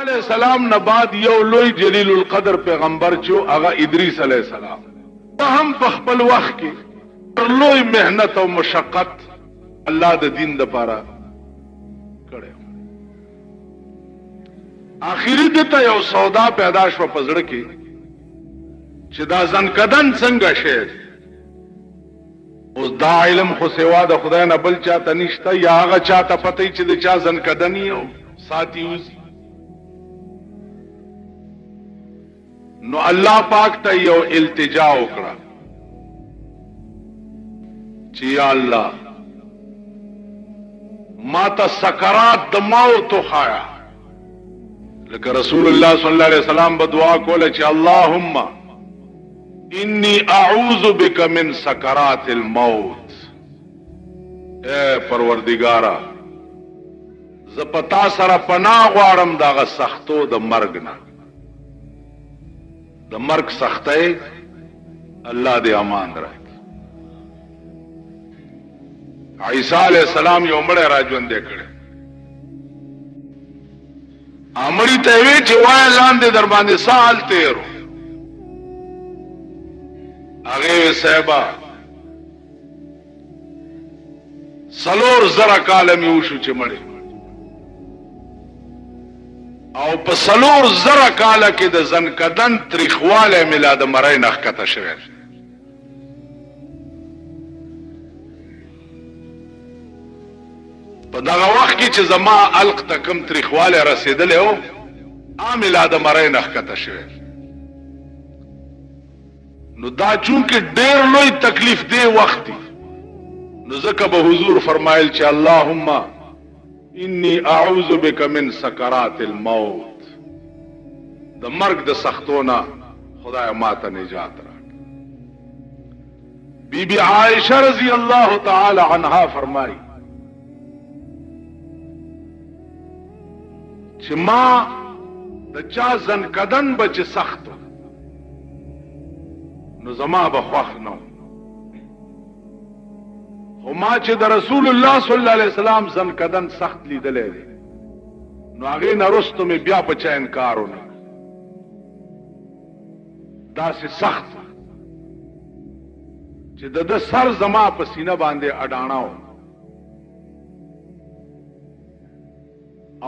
علیہ السلام نه بعد یو لوی جلیل القدر پیغمبر چې هغه ادریس علیہ السلام هم په خپل وخت کې لوی مهنت او مشقت الله د دین لپاره کړو. اخیری دته یو سودا پیدا شو په زړه کې چې دا ځنکدن څنګه شي. اوس دا علم خو سوا د خدای نه بل چاته نشته، یا هغه چاته پته چې د چا ځنکدنی او ساتي اوسي. نو الله پاک ته یو التجا وکړه چې یا الله ما ته سکرات د موت خایا، لکه رسول الله صلی الله علیه وسلم به دعا کوله چې اللهم انی اعوذ بک من سکرات الموت. اے پروردگارا ز پتا سره پناه غواړم دغه سختو د مرګ نه، د مرګ سختۍ الله دې امان راکړي. عیسی علیہ السلام یو مړی را ژوندی کړی، مړي ته وی چې وایه لاندې در باندې سال تیرو. هغه صاحبہ 4,000 کاله مې وشو چې مړی، او په 4,000 کاله کې د ځنکدن تریخواله مې لا د مرۍ نه ښکته شوی. په دغه وخت کې چې زما علق ته کم تریخواله رسېدلی و مې لا د مرۍ نه ښکته شوی. نو دا چونکه ډېر لوی تکلیف دی وخت دی، نو ځکه به حضور فرمایل چې اللهم انی اعوذ بک من سکرات الموت، د مرګ د سختونه خدای ماته نجات راکړه. بی بی عائشہ رضی اللہ تعالی عنہا فرمائی چې ما د چا ځنکدن به چې سختو نو زما به خوښ نه و، خو ما چې د رسول الله صلی الله علیه وسلم ځنکدن سخت لیدلی دی نو هغې نه وروسته مې بیا په چا انکار ونه کړ. داسې سخت چې د ده سر زما په سینه باندې اډاڼه و،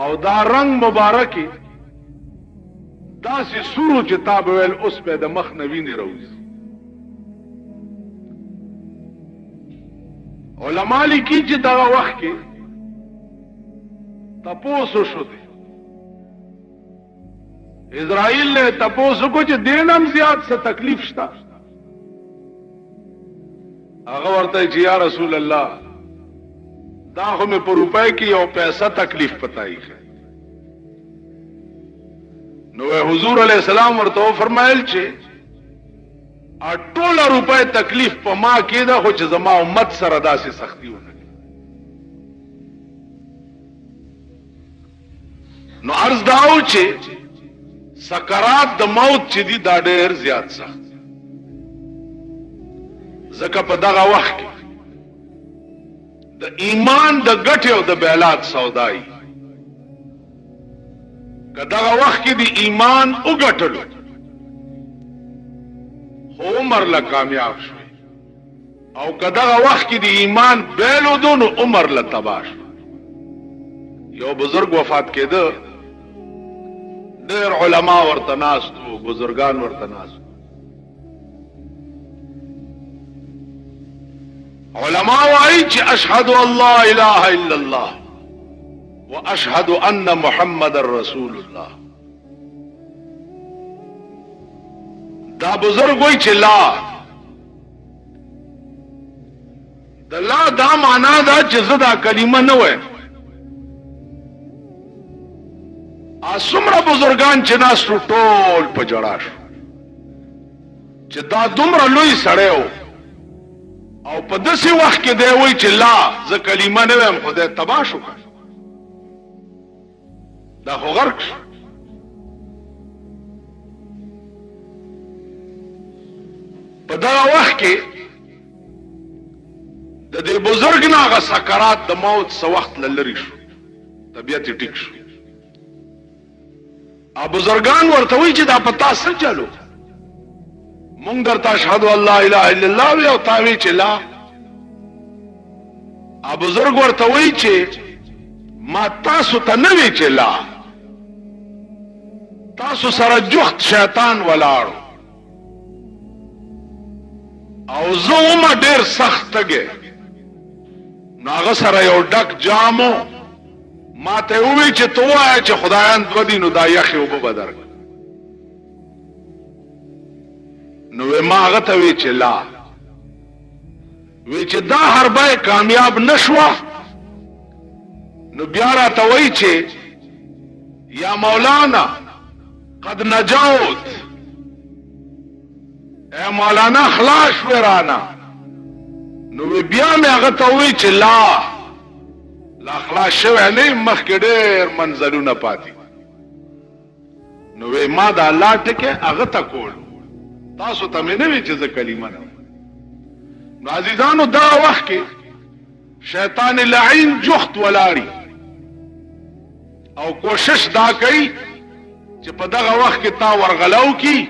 او دا رنگ مبارکی داسې سورو چې تا به ویل اوس به د مخ نه وینې راوځي. علما لیکي چې دغه وخت کې تپوس وشو دی، اسرائیل نے تپوس کو چې دین هم زیات څه تکلیف شته. هغه ورته چې یا رسول الله دا خو مې په روپۍ کې یو پیسه تکلیف پتائی ہے. نو حضور علیہ السلام ورته فرمایل چې ټوله روپۍ تکلیف په ما کې ده، خو چې زما امت سره داسې سختی ونه کړي. نو عرض داو چې سکرات د موت چې دي دا ډېر زیات سخت، ځکه په دغه وخت کې د ایمان د ګټې او د بیلات سودائی، که دغه وخت کې د ایمان وګټلو خو عمر له کامیاب شو، او که دغه وخت کې د ایمان بیلودو نو عمر له تباه شو. یو بزرگ وفات کېده، ډېر علما ورته ناست وو، بزرگان ورته ناست وو. علماء وایي چې اشهد ان لا اله الا الله واشهد ان محمد رسول الله. دا بزرگ وایي چې لا د لا دا معنا دا چې زه دا کلمه نه وایم. څومره بزرگان چې ناستو ټول په جړا شو چې دا دومره لوی سړی و، او په داسې وخت کې دی وایي چې لا زه کلمه نه وایم، خدای تباه شو، دا خو غرق شو. په دغه وخت کې د دې بزرګ نه هغه سکرات د موت څه وخت له لرې شو، طبیعت یې ټیک شو. بزرگان ورته وی چې دا پتا څه چلو مونږ درته اشهد ان لا اله الا الله وی او تاوی چې لا بزرگ ورته وی چې ما تاسو ته نه وی چې لا تاسو سره جخت شیطان ولاړو او زوما ډیر سخت تګه ناغه سره یو ډک جامو ما ته وی چې تو وای چې خدایان دو دینو دا یخي وب بدر نو ما هغه ته وی چې لا وی چې دا حربه کامیاب نشوه نو بیا را ته وی چې یا مولانا قد نجوت اے مولانا خلاص ورانا نو بیا مې هغه ته وی چې لا خلاص شوه نه مخکې ډېر منزلونه پاتې نو ما دا الله ټکه هغه ته کول تاسو ته مې نه وی چې ز کلمه نه نو عزیزانو دا وخت کې شیطان لعین جخت ولاړی او کوشش دا کوي چې په دغه وخت کې تا ورغلو کی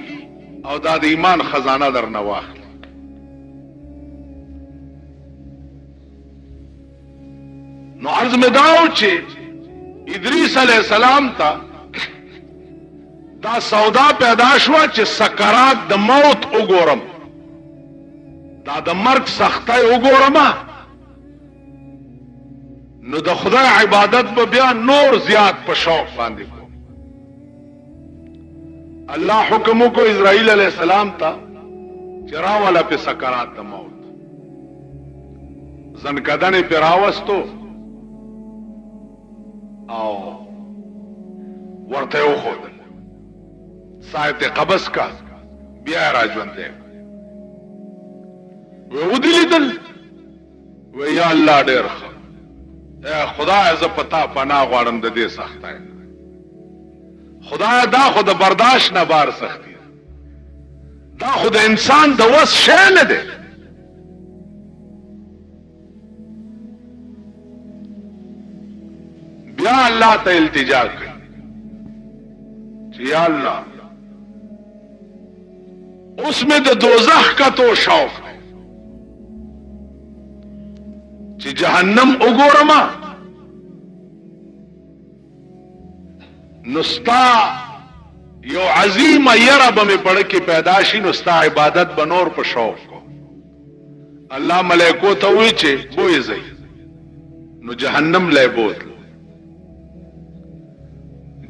او دا د ایمان خزانه در نه واخلي نو عرض میں داو چې ادریس علیہ السلام تا دا سودا پیدا شوا چې سکرات د موت وګورم دا د مرګ سختای وګورم نو د خدای عبادت به بیا نور زیات په شوق باندې کو الله حکم کو اسرائیل علیہ السلام تا چرا والا په سکرات د موت زنکدن پر راوستو او ورته وخود سایت قبض کا بیا راځوند دی ودلیدل و یا الله ډېر خدای ز پتا پناه غواړم د دې سختای خدای دا خود برداشت نه بار سختی دا خود انسان د وس شی نه دی بیا الله ته التجا کوي چې یا الله اوس مې د دوزخ کا تو شوق چې جهنم وګورم نستا یو عظیم یره به مې پړه کې پیدا شي نستا عبادت بنور په شوق کو الله ملائکو ته وی چې بوې زئی نو جهنم لای بوتل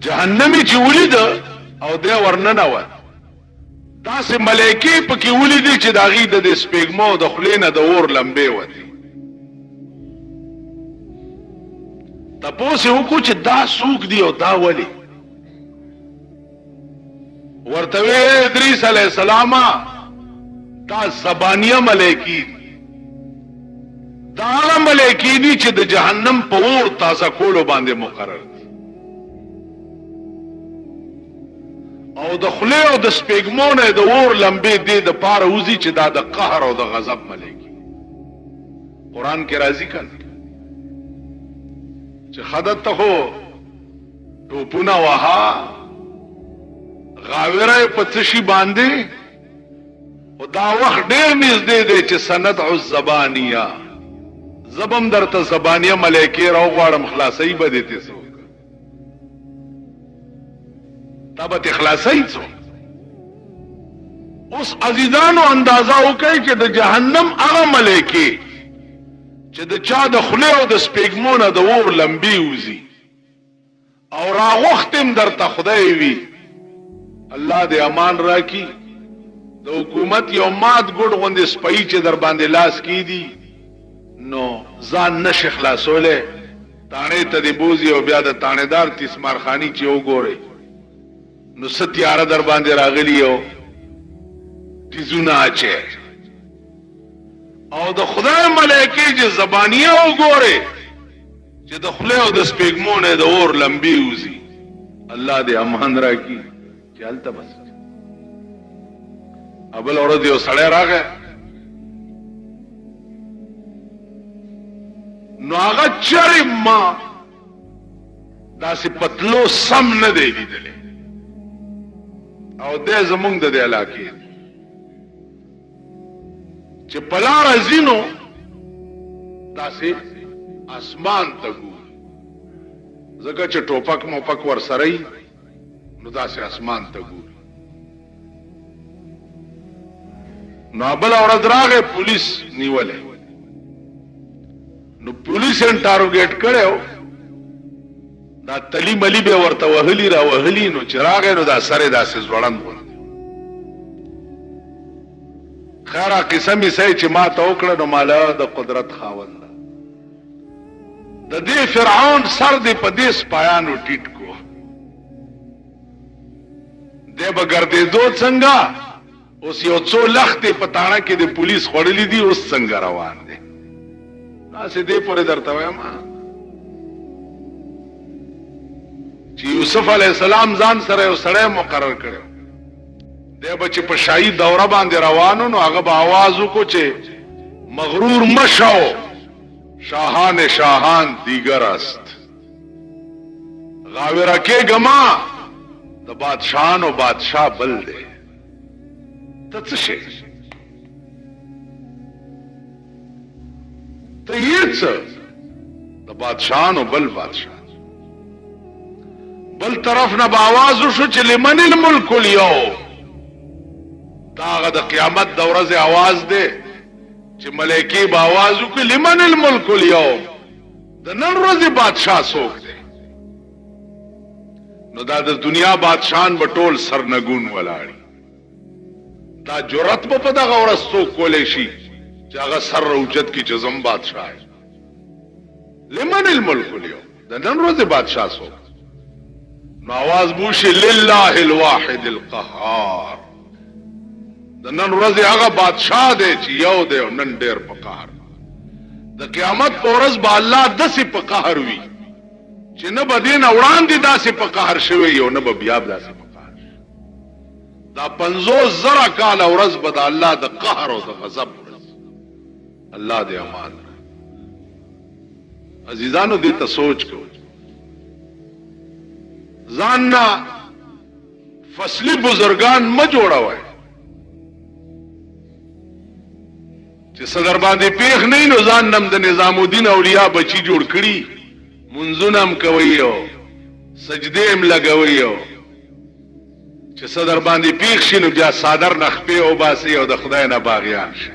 جهنمی چې ولید او د ورننه و داسې ملائکه پکې ولیدي چې دا غي د سپېګمو د خلینه د اور لمبه وتی تاسو وکړو چې دا سوق دی او دا ولی ورته ادریس علیہ السلام دا زبانیه ملائکی دا ملائکی دي چې د جهنم په اور تازه کولو باندې مقرر او د خله او د سپېګمونه د اور لمبه دي د پاره وزي چې دا د قهر او د غضب ملائکی قران کې راضي کړي چې خدت ته ټوپونه وها غاوره پتشي باندې او دا وخت ډېر نږدې دی چې سند الزبانیه زبم درته زبانیه ملائکه راو غواړم خلاصي بده ته سو تابت اخلاصي څو اوس عزیزانو اندازه وکړئ چې د جهنم هغه ملائکه چې د چا د خله او د سپېګمونه د اور لمبي وزي او راغختم درته خدای وی الله دې امان راکړي د حکومت یو مات ګډ غوندې سپي چې در باندې لاس کی دي نو ځان نشه خلاصوله تانه ته دی بوزي او بیا د تانهدار تیسمارخانی چې وګوري نو ستیاره در باندې راغلی او تیزونه اچي او د خدای ملائکه چې زبانیه وګوري چې د خله او د سپېګمونه د اور لمبي وزي الله دې امان راکړي چلته بس ابل اورد یو سړی راغی نو هغه چرې ما داسې پتلو سم نه دی لیدلی او دې زمونږ د دې علاقې چې پلار ازینو داسې اسمان ته ګوري ځکه چې ټوپک موپک ورسره ای نو داسې اسمان ته ګوري. نو بل ورځ راغی پولیس نیولې نو پولیس انټاروګیټ کړو دا تلی ملی به ورته وهلی را وهلی نو چې راغی نو دا سره داسې ځوړند و. خیره قسم یې سي چې ما ته وکړه نو مالا د قدرت خاوند د دې فرعون سر دې په دې سپایانو ټیټ کو دې به ګرځېدو څنګه اوس یو څو لختې په تاڼه کې د پولیس خوړلې دي اوس څنګه روان دي داسې دې پورې درته وایم چې یوسف علیه السلام ځان سره یو سړی مقرر کړو دی به چې په شاهي دوره باندې روانو نو هغه به آواز وکړو چې مغرور مشو شاهان شاهان دیگر است غاوره کېږه ما د بادشاهانو بادشاه بل دی ته څه شې ته یې څه د بادشاهانو بل بادشاه بل طرف نه به آواز وشو چې لمن الملک اليوم دا هغه د قیامت د ورځې آواز دی چې ملایکې به آواز وکړي لمن الملک اليوم د نن ورځې بادشاه څوک دی نو دا د دنیا بادشاهان به ټول سرنګون ولاړي دا جرأت به په دغه ورځ څوک کولی شي چې هغه سر راوچت کړي چې زم بادشاه لمن الملک اليوم د نن ورځې بادشاه څوک نو آواز بوشي لله الواحد القهار د نن ورځې هغه بادشاه دی چې یو دی او نن ډېر په قهر د قیامت په ورځ به الله داسې په قهر وي چې نه به دې نه وړاندې داسې په قهر شوی او نه به بیا داسې په قهر دا 50,000 کاله ورځ به د الله د قهر او د غضب الله دې امان عزیزانو دې ته سوچ کو ځان نه فصلی بزرگان ما جوړوي چې صدر باندې پیښ نه نو ځان نم د نظام الدین اولیاء بچی جوړ کړي منځونه هم کوي او سجده هم لګوي او چې صدر باندې پیښ شي نو بیا صادر نخپه او باسي او د خدای نه باغیان شي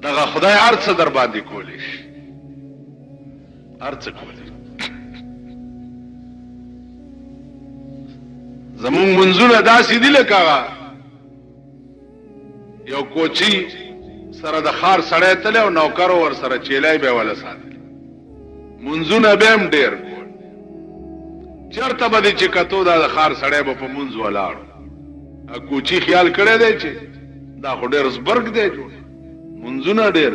دغه خدای هر څه در باندې کولی شي هر څه کولی زمون منځونه داسې دي لکه یو کوچی سره د خار سړی تله او نوکر ور سره چیلای به ولا ساتل منځونه به هم ډیر کول چرته به چې کتو دا د خار سړی به په منځ ولاړ ا کوچی خیال کړی دی چې دا خو ډیر زبرګ دی جوړ منځونه ډیر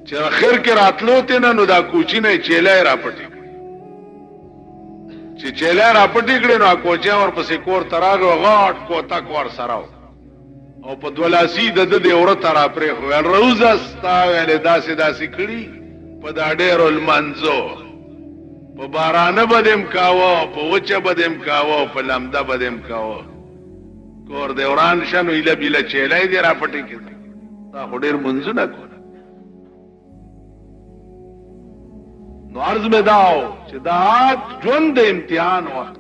چې اخر کې راتلو ته نه نو دا کوچی نه چیلای را پټی چې چیلای را پټی کړي نو کوچی ور پسې کور تراغو غاټ کوتا کور سره او په دولاسی د دې اورته را پرې خو روز استا ویل داسې داسې کړي په دا ډېر المنزو په بارانه بدیم کاوه په وچه بدیم کاوه په لمده بدیم کاوه کور د وران شنو اله بیله چیلای دی را پټی کړي دا خو ډېر منځونه کوله نو عرض میں داو چې دا ژوند د امتحان وخت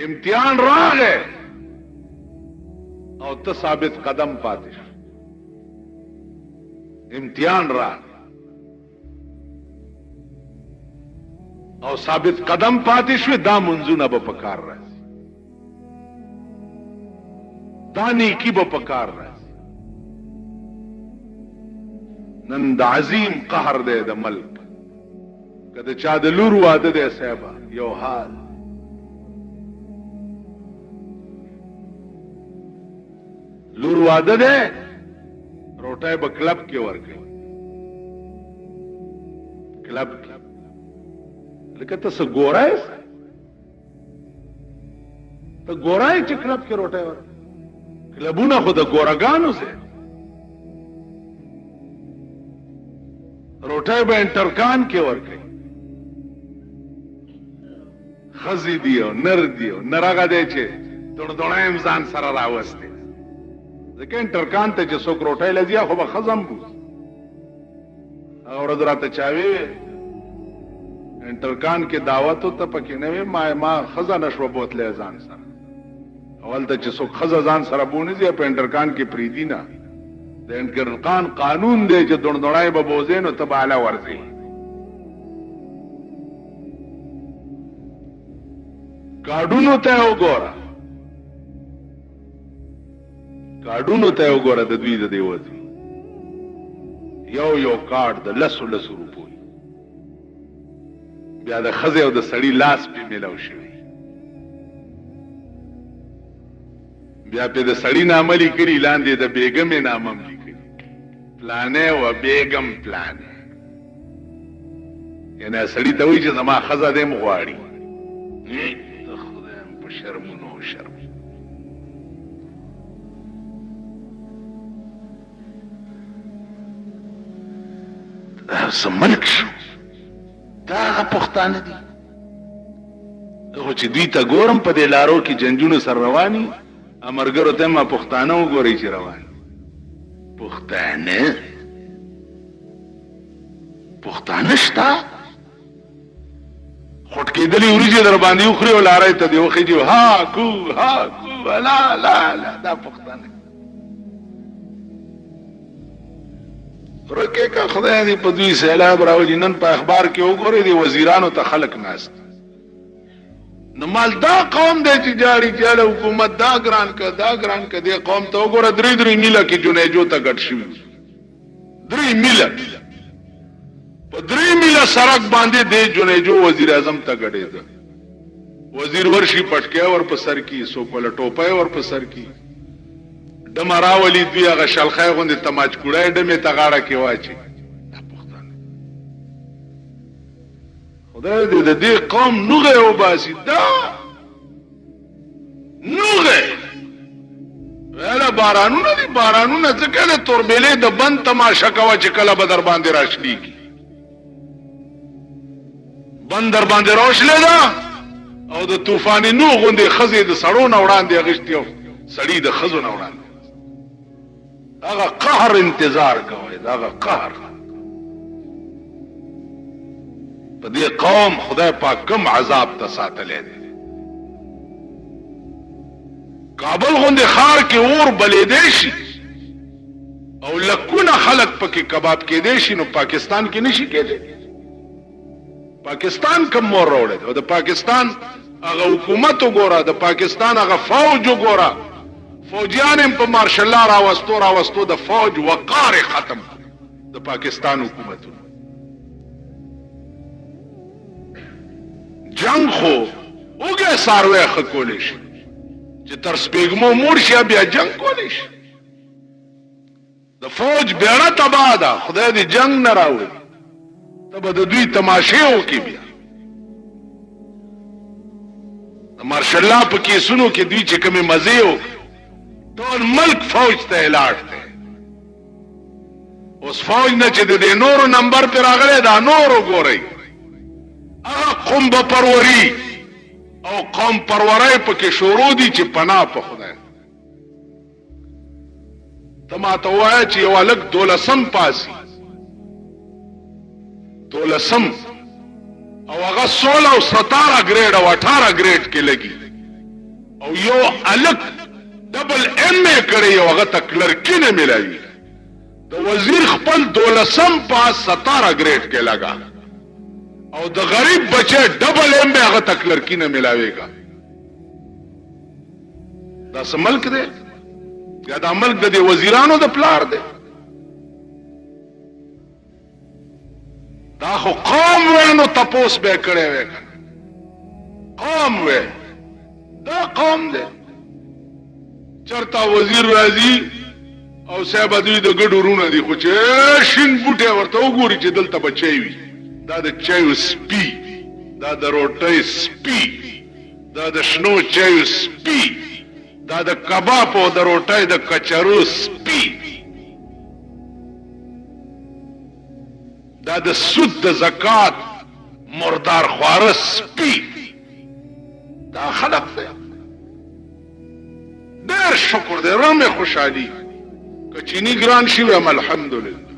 امتحان راغی او ته ثابت قدم پاتې شو امتحان راغی او ثابت قدم پاتې شو دا منځونه به پکار راځي دا نیکی به پکار راځي نن د عظیم قهر دی د ملک کله چا د لور واده دی صاحبه یو حال لور واده دی روټای به کلب کې ورکړي کلب لکه تاسو ګورای ته ګورای چې کلب کې روټای ورکړي کلبونه خو د ګورګانو سره روټای به انټرکان کې ورکړي خزی دی او نر دی او نرغه دی چې دړدړایم ځان سره راوسته ځکه انټرکان ته چې څوک روټۍ لځي خو به خزم بوز او ورځ راته چاوي انټرکان کې دعوت ته پکې نه وي ما خزه نشو بوتله ځان سره اول ته چې څوک خزه ځان سره بونی دی په انټرکان کې پریدي نه د انټرکان قانون دی چې دړدړای به بوزین او تباله ورځي کاډونو ته وګوره د دوی د دیوځي یو کارت د لسو روپو بیا د خزه او د سړی لاس په ملاو شي بیا په د سړی نامه لیکلی لاندې د بیگم نامه لیکلی پلانې و بیگم پلان یعنی سړی ته وایي چې زما خزه دې مغواړي ته خدایم په شرمونو شرم سملک شو دا پښتانه دي خو چې دوی ته ګورم په دې لارو کې جنجونو سر رواني امرګرو ته ما پښتانه وګوري چې روان پښتانه شتا خټ کېدلې وريجه در باندې وخري او لارې ته دی وخی دی ها کو لا دا پښتانه رکه کا خدای دې په دوی سیلاب راوړي نن په اخبار کې وګورئ دي وزیرانو ته خلق ناست نو مال دا قوم دې چې جاری چاله حکومت دا ګران ک دې قوم ته وګوره درې میله کې جنېجو ته ګټ شي 3 میله په 3 میله سړک باندې دې جنېجو وزیر اعظم ته ګټې ده وزیر ورشي پټکیا ور په سر کې سو کوله ټوپای ور په سر کې دمراولی دوی هغه شلخای غوندې تماچ کوړای دمه تغاړه کې واچي خدای دې د دې قوم نوغه او باسي دا نوغه ولا بارانونه ځکه له توربېلې د بند تماشا کوا چې کله بدر باندې راشلي بندر باندې روشله دا او د طوفان نو غوندې خزې د سړو نه وړاندې غشتي سړی د خزو نه وړاندې هغه قهر انتظار کوي هغه قهر په دې قوم خدای پاک کوم عذاب ته ساتلې دي کابل غوندې خار کې اور بلې دی شي او لکونه خلق پکې کباب کې دی شي نو پاکستان کې نشي کېدی پاکستان کوم مور راوړي او د پاکستان هغه حکومت وګوره د پاکستان هغه فوج وګوره فوجیان په مارشل الله راوستو د فوج وقار ختم د پاکستان حکومت جنگ خو وګه ساروي خکول شي چې تر سپېګمو مورشي بیا جنگ کول شي د فوج بیره تباہ ده خدای دې جنگ نه راوړي تبه د دوی تماشه وکي بیا مارشل الله په کیسونو کې دوی چې کومه مزه و ټول ملک فوج ته اعلان دی اوس فوج نه چې د نورو نمبر پر راغله دا نورو ګوري هغه قوم په پروري او قوم پرورای په کې شروع دي چې پناه په خدای تما ته وای چې یو الګ دولسم پاسي دولسم او هغه 16 او 17 گریډ او 18 گریډ کې لګي او یو الګ ډبل ایم ای کړی او هغه تکلرکی نه ملایي د وزیر خپل دولسم پاس 17 گریډ کې لگا او د غریب بچه ډبل ایم ای هغه تکلرکی نه ملاويږي دا سملک دی یا دا ملک د وزیرانو د پلار دی دا خو قوم ورنو تپوس به کړي وي قوم وې دا قوم دی چرتا وزیر راځي او صاحب دوی د ګډو رونه دي خو چې شین بوټه ورته وګوري چې دلته بچي وي دا د چایو سپی دا د روټۍ سپی دا د شنو چایو سپی دا د کباب او د روټۍ د کچرو سپی دا د سود د زکات مردار خواره سپی دا خلق دی ډېر شکر دی رمې خوشحالي که چینی ګران شي ویم الحمدلله